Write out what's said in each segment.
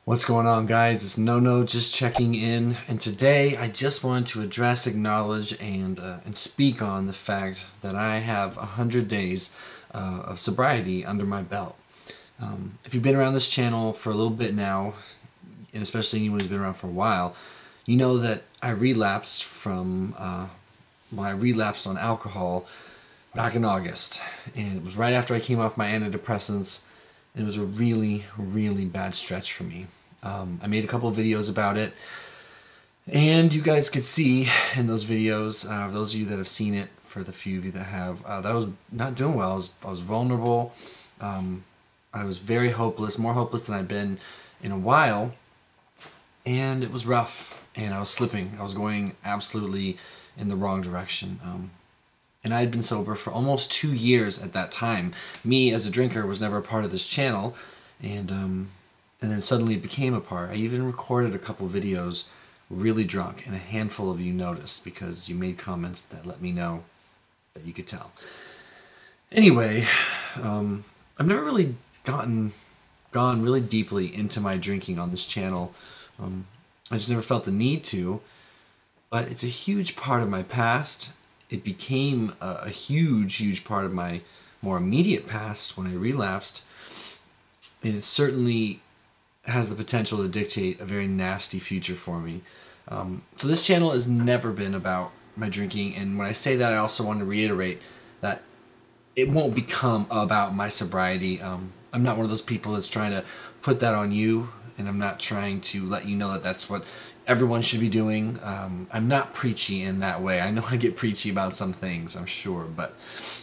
What's going on, guys? It's No just checking in, and today I just wanted to address, acknowledge, and speak on the fact that I have 100 days of sobriety under my belt. If you've been around this channel for a little bit now, and especially anyone who's been around for a while, you know that I relapsed I relapsed on alcohol back in August, and it was right after I came off my antidepressants. It was a really, really bad stretch for me. I made a couple of videos about it, and you guys could see in those videos, those of you that have seen it, for the few of you that have, that I was not doing well. I was vulnerable. I was very hopeless, more hopeless than I'd been in a while, and it was rough, and I was slipping. I was going absolutely in the wrong direction. And I had been sober for almost 2 years at that time. Me, as a drinker, was never a part of this channel, and then suddenly it became a part. I even recorded a couple videos really drunk, and a handful of you noticed because you made comments that let me know that you could tell. Anyway, I've never really gone really deeply into my drinking on this channel. I just never felt the need to, but it's a huge part of my past. It became a huge part of my more immediate past when I relapsed, and it certainly has the potential to dictate a very nasty future for me. So this channel has never been about my drinking, and when I say that, I also want to reiterate that it won't become about my sobriety. I'm not one of those people that's trying to put that on you, and I'm not trying to let you know that that's what everyone should be doing. I'm not preachy in that way. I know I get preachy about some things, I'm sure, but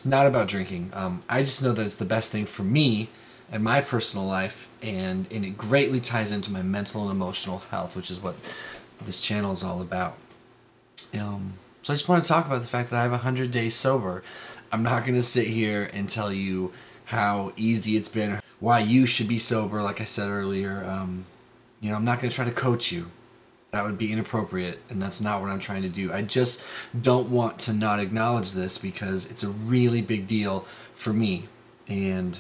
not about drinking. I just know that it's the best thing for me and my personal life, and it greatly ties into my mental and emotional health, which is what this channel is all about. So I just want to talk about the fact that I have 100 days sober. I'm not going to sit here and tell you how easy it's been, why you should be sober, like I said earlier. I'm not going to try to coach you. That would be inappropriate, and that's not what I'm trying to do. I just don't want to not acknowledge this because it's a really big deal for me, and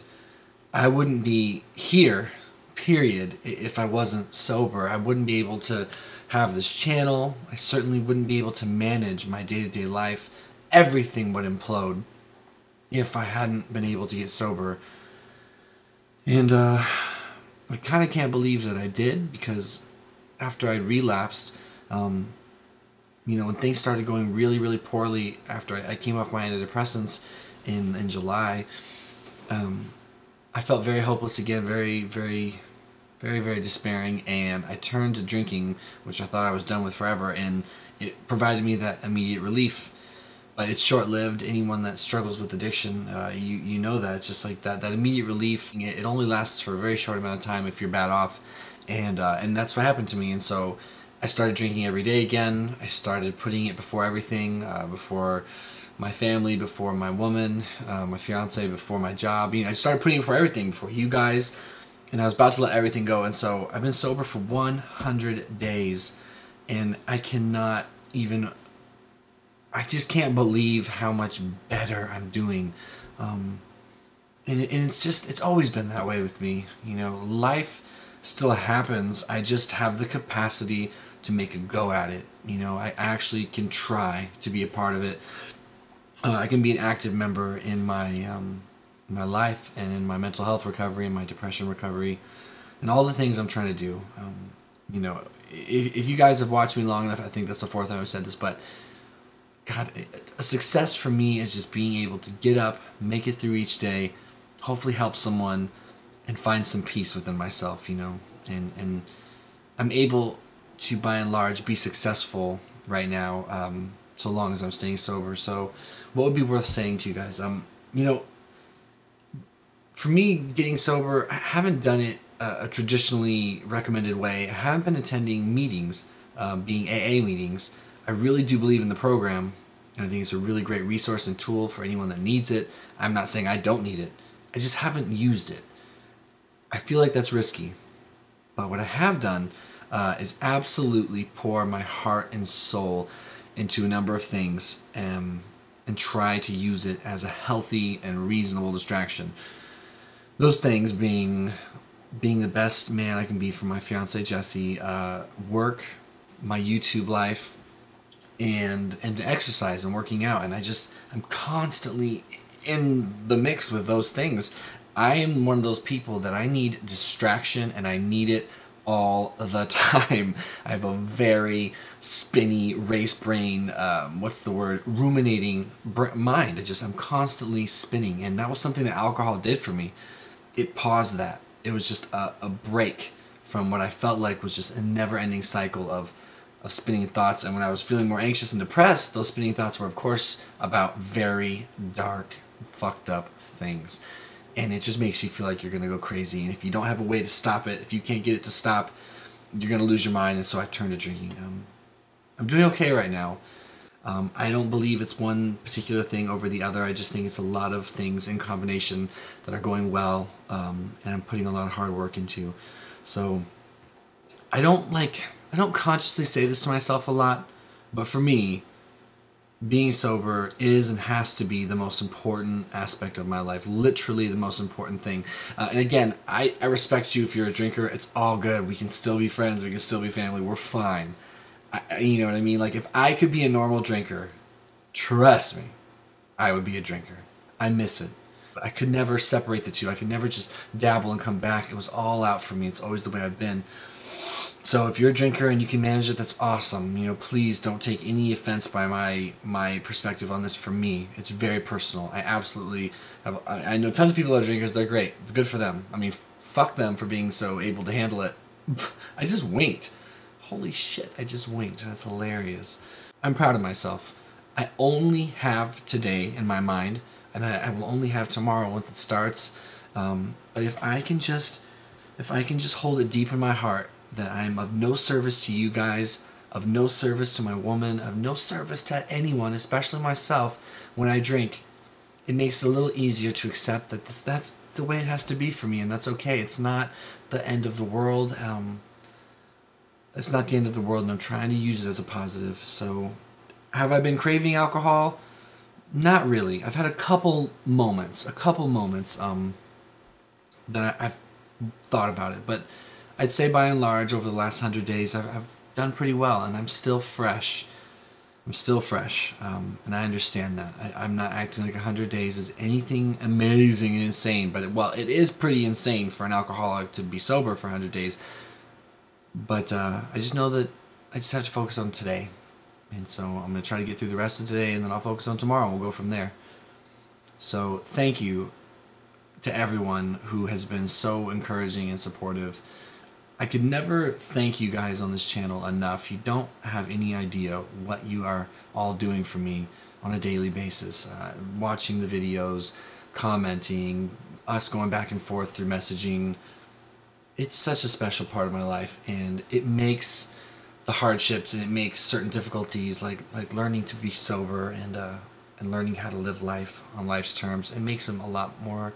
I wouldn't be here, period, if I wasn't sober. I wouldn't be able to have this channel. I certainly wouldn't be able to manage my day-to-day life. Everything would implode if I hadn't been able to get sober. And I kind of can't believe that I did, because after I relapsed, when things started going really, really poorly after I came off my antidepressants in July, I felt very hopeless again, very, very, very, very despairing, and I turned to drinking, which I thought I was done with forever, and it provided me that immediate relief. But it's short-lived. Anyone that struggles with addiction, you know that. It's just like that immediate relief. It only lasts for a very short amount of time if you're bad off, and that's what happened to me. And so I started drinking every day again. I started putting it before everything, before my family, before my woman, my fiance, before my job. I started putting it before everything, before you guys, and I was about to let everything go. And so I've been sober for 100 days, and I just can't believe how much better I'm doing. And it's always been that way with me. Life still happens. I just have the capacity to make a go at it. I actually can try to be a part of it. I can be an active member in my life and in my mental health recovery and my depression recovery and all the things I'm trying to do. If you guys have watched me long enough, I think that's the fourth time I've said this, but God, a success for me is just being able to get up, make it through each day, hopefully help someone, and find some peace within myself, and I'm able to, by and large, be successful right now, so long as I'm staying sober. So what would be worth saying to you guys? For me, getting sober, I haven't done it a traditionally recommended way. I haven't been attending meetings, being AA meetings. I really do believe in the program, and I think it's a really great resource and tool for anyone that needs it. I'm not saying I don't need it. I just haven't used it. I feel like that's risky. But what I have done is absolutely pour my heart and soul into a number of things, and try to use it as a healthy and reasonable distraction. Those things being being the best man I can be for my fiance Jessie, work, my YouTube life, and exercise and working out. And I'm constantly in the mix with those things. I am one of those people that I need distraction, and I need it all the time. I have a very spinny race brain, ruminating mind. I'm constantly spinning, and that was something that alcohol did for me. It paused that. It was just a break from what I felt like was just a never-ending cycle of spinning thoughts. And when I was feeling more anxious and depressed, those spinning thoughts were, of course, about very dark, fucked up things. And it just makes you feel like you're going to go crazy. And if you don't have a way to stop it, if you can't get it to stop, you're going to lose your mind. And so I turned to drinking. I'm doing okay right now. I don't believe it's one particular thing over the other. I just think it's a lot of things in combination that are going well, and I'm putting a lot of hard work into. So I don't consciously say this to myself a lot, but for me, being sober is and has to be the most important aspect of my life. Literally the most important thing. And again, I respect you if you're a drinker. It's all good. We can still be friends. We can still be family. We're fine. You know what I mean? Like, if I could be a normal drinker, trust me, I would be a drinker. I miss it. But I could never separate the two. I could never just dabble and come back. It was all out for me. It's always the way I've been. So if you're a drinker and you can manage it, that's awesome. You know, please don't take any offense by my perspective on this. For me, it's very personal. I know tons of people that are drinkers. They're great. Good for them. I mean, fuck them for being so able to handle it. I just winked. Holy shit, I just winked. That's hilarious. I'm proud of myself. I only have today in my mind, and I will only have tomorrow once it starts. But if I can just hold it deep in my heart that I'm of no service to you guys, of no service to my woman, of no service to anyone, especially myself, when I drink, it makes it a little easier to accept that that's the way it has to be for me, and that's okay. It's not the end of the world. It's not the end of the world, and I'm trying to use it as a positive. So, have I been craving alcohol? Not really. I've had a couple moments that I've thought about it, but I'd say by and large, over the last 100 days, I've done pretty well, and I'm still fresh. And I understand that. I'm not acting like 100 days is anything amazing and insane, but it is pretty insane for an alcoholic to be sober for 100 days. But I just know that I just have to focus on today. And so I'm going to try to get through the rest of today, and then I'll focus on tomorrow, and we'll go from there. So thank you to everyone who has been so encouraging and supportive. I could never thank you guys on this channel enough. You don't have any idea what you are all doing for me on a daily basis. Watching the videos, commenting, us going back and forth through messaging. It's such a special part of my life, and it makes the hardships and it makes certain difficulties like learning to be sober and learning how to live life on life's terms. It makes them a lot more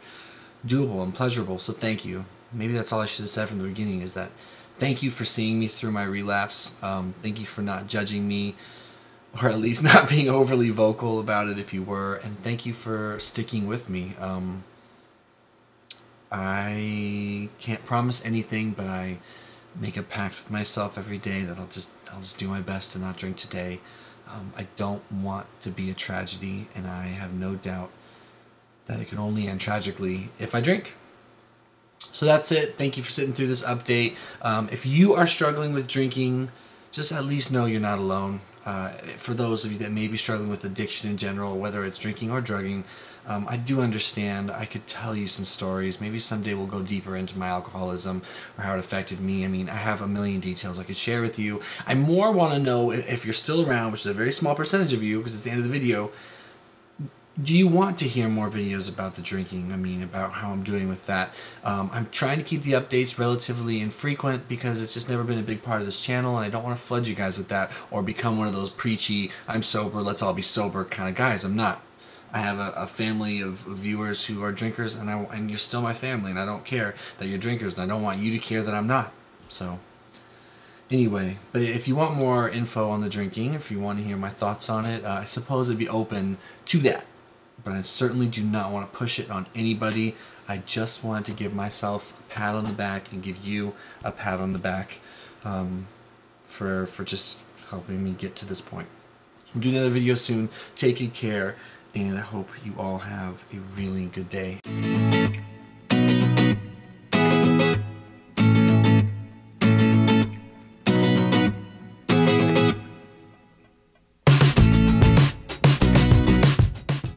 doable and pleasurable. So thank you. Maybe that's all I should have said from the beginning, is that thank you for seeing me through my relapse. Thank you for not judging me, or at least not being overly vocal about it if you were. And thank you for sticking with me. I can't promise anything, but I make a pact with myself every day that I'll just do my best to not drink today. I don't want to be a tragedy, and I have no doubt that it can only end tragically if I drink. So that's it. Thank you for sitting through this update. If you are struggling with drinking, just at least know you're not alone. For those of you that may be struggling with addiction in general, whether it's drinking or drugging, I do understand. I could tell you some stories. Maybe someday we'll go deeper into my alcoholism or how it affected me. I mean, I have a million details I could share with you. I more want to know if you're still around, which is a very small percentage of you because it's the end of the video. Do you want to hear more videos about the drinking? I mean, about how I'm doing with that. I'm trying to keep the updates relatively infrequent because it's just never been a big part of this channel, and I don't want to flood you guys with that or become one of those preachy, I'm sober, let's all be sober kind of guys. I'm not. I have a family of viewers who are drinkers, and you're still my family, and I don't care that you're drinkers, and I don't want you to care that I'm not. So, anyway, but if you want more info on the drinking, if you want to hear my thoughts on it, I suppose I'd be open to that. But I certainly do not want to push it on anybody. I just wanted to give myself a pat on the back and give you a pat on the back for just helping me get to this point. We'll do another video soon. Take good care, and I hope you all have a really good day.